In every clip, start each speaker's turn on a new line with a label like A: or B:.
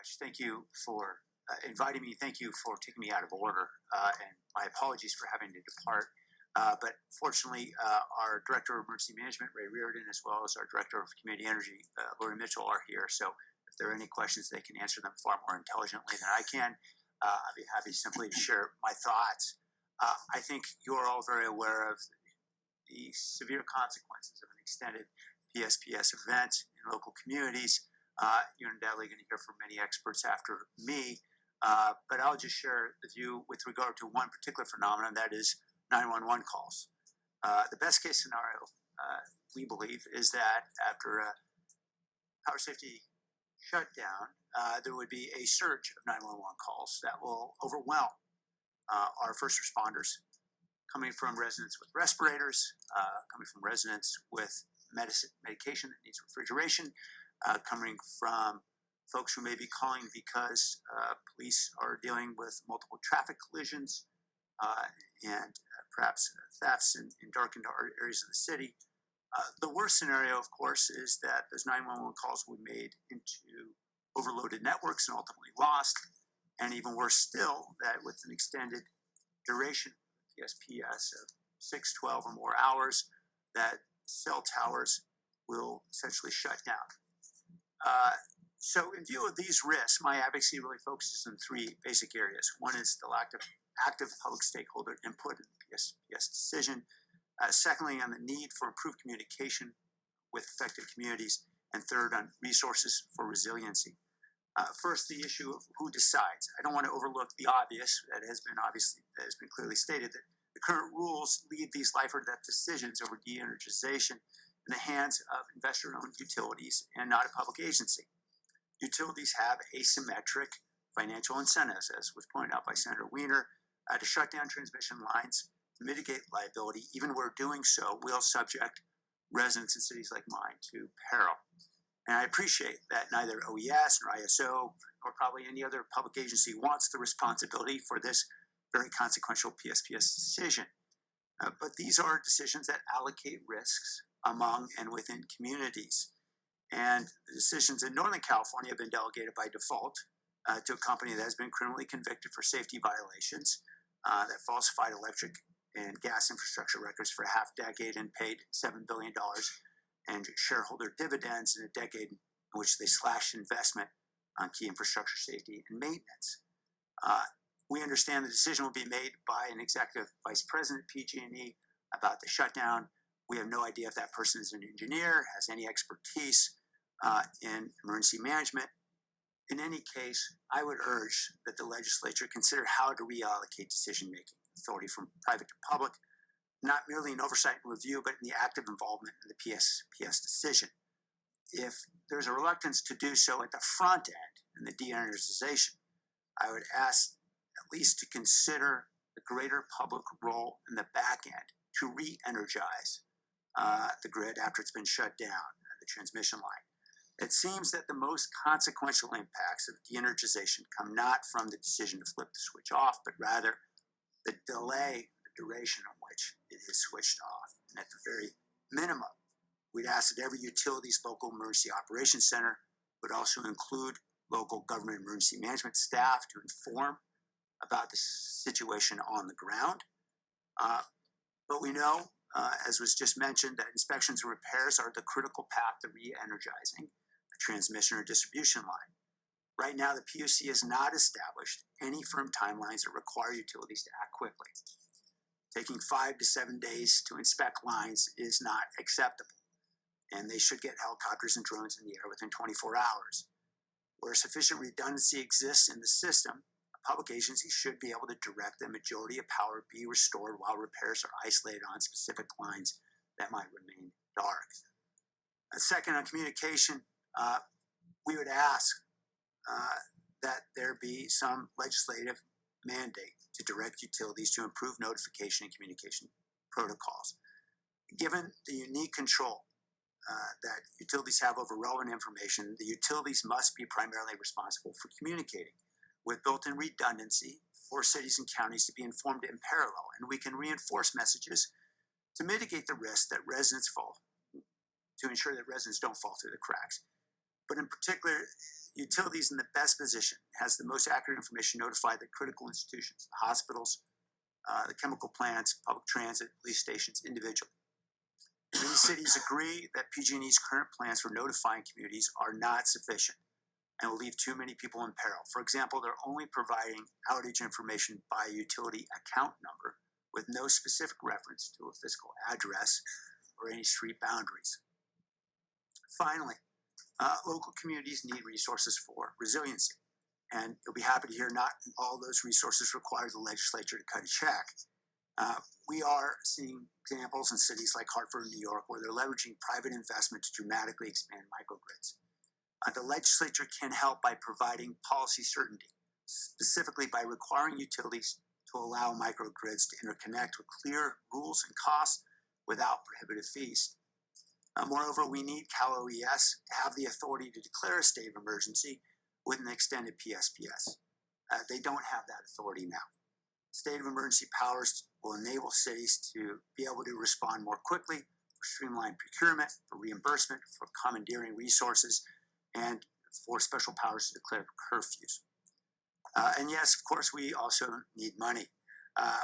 A: much. Thank you for inviting me. Thank you for taking me out of order. And my apologies for having to depart. But fortunately, our Director of Emergency Management, Ray Reardon, as well as our Director of Community Energy, Lori Mitchell, are here. So if there are any questions, they can answer them far more intelligently than I can. I'd be happy simply to share my thoughts. I think you're all very aware of the severe consequences of an extended PSPS event in local communities. You're undoubtedly going to hear from many experts after me, but I'll just share with you with regard to one particular phenomenon, that is 911 calls. The best case scenario, we believe, is that after a power safety shutdown, there would be a surge of 911 calls that will overwhelm our first responders, coming from residents with respirators, coming from residents with medication that needs refrigeration, coming from folks who may be calling because police are dealing with multiple traffic collisions and perhaps thefts in darkened areas of the city. The worst scenario, of course, is that those 911 calls will be made into overloaded networks and ultimately lost. And even worse still, that with an extended duration PSPS of 6, 12 or more hours, that cell towers will essentially shut down. So in view of these risks, my advocacy really focuses on three basic areas. One is the lack of active public stakeholder input in the PSPS decision. Secondly, on the need for improved communication with affected communities. And third, on resources for resiliency. First, the issue of who decides. I don't want to overlook the obvious that has been clearly stated, that the current rules leave these life or death decisions over de-energization in the hands of investor-owned utilities and not a public agency. Utilities have asymmetric financial incentives, as was pointed out by Senator Wiener, to shut down transmission lines to mitigate liability, even where doing so will subject residents in cities like mine to peril. And I appreciate that neither OES nor ISO or probably any other public agency wants the responsibility for this very consequential PSPS decision. But these are decisions that allocate risks among and within communities. And the decisions in Northern California have been delegated by default to a company that has been criminally convicted for safety violations, that falsified electric and gas infrastructure records for a half decade and paid $7 billion and shareholder dividends in a decade in which they slashed investment on key infrastructure safety and maintenance. We understand the decision will be made by an executive vice president at PG&E about the shutdown. We have no idea if that person is an engineer, has any expertise in emergency management. In any case, I would urge that the legislature consider how to reallocate decision-making authority from private to public, not merely in oversight and review, but in the active involvement in the PSPS decision. If there's a reluctance to do so at the front end in the de-energization, I would ask at least to consider the greater public role in the back end to re-energize the grid after it's been shut down, the transmission line. It seems that the most consequential impacts of de-energization come not from the decision to flip the switch off, but rather the delay, the duration on which it is switched off. And at the very minimum, we'd ask that every utility's local emergency operations center would also include local government emergency management staff to inform about the situation on the ground. But we know, as was just mentioned, that inspections and repairs are the critical path to re-energizing a transmission or distribution line. Right now, the PUC has not established any firm timelines that require utilities to act quickly. Taking 5 to 7 days to inspect lines is not acceptable, and they should get helicopters and drones in the air within 24 hours. Where sufficient redundancy exists in the system, a public agency should be able to direct the majority of power be restored while repairs are isolated on specific lines that might remain dark. Second, on communication, we would ask that there be some legislative mandate to direct utilities to improve notification and communication protocols. Given the unique control that utilities have over relevant information, the utilities must be primarily responsible for communicating with built-in redundancy for cities and counties to be informed in parallel, and we can reinforce messages to mitigate the risk that residents fall, to ensure that residents don't fall through the cracks. but in particular, utilities in the best position, has the most accurate information, notify the critical institutions, the hospitals, the chemical plants, public transit, police stations individually. Many cities agree that PG&E's current plans for notifying communities are not sufficient and will leave too many people in peril. For example, they're only providing outage information by utility account number with no specific reference to a physical address or any street boundaries. Finally, local communities need resources for resiliency. And you'll be happy to hear not all those resources require the legislature to cut a check. We are seeing examples in cities like Hartford and New York where they're leveraging private investment to dramatically expand microgrids. The legislature can help by providing policy certainty, specifically by requiring utilities to allow microgrids to interconnect with clear rules and costs without prohibitive fees. Moreover, we need Cal OES to have the authority to declare a state of emergency with an extended PSPS. They don't have that authority now. State of emergency powers will enable cities to be able to respond more quickly for streamlined procurement, for reimbursement, for commandeering resources, and for special powers to declare curfews. And yes, of course, we also need money,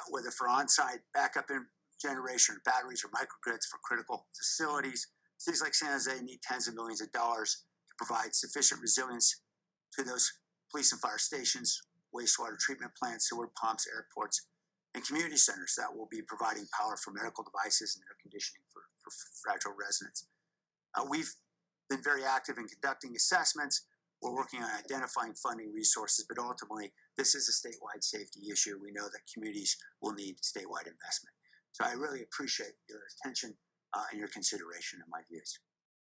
A: whether for on-site backup generation, or batteries, or microgrids for critical facilities. Cities like San Jose need tens of millions of dollars to provide sufficient resilience to those police and fire stations, wastewater treatment plants, sewer pumps, airports, and community centers that will be providing power for medical devices and air conditioning for fragile residents. We've been very active in conducting assessments. We're working on identifying funding resources, but ultimately, this is a statewide safety issue. We know that communities will need statewide investment. So I really appreciate your attention and your consideration of my views.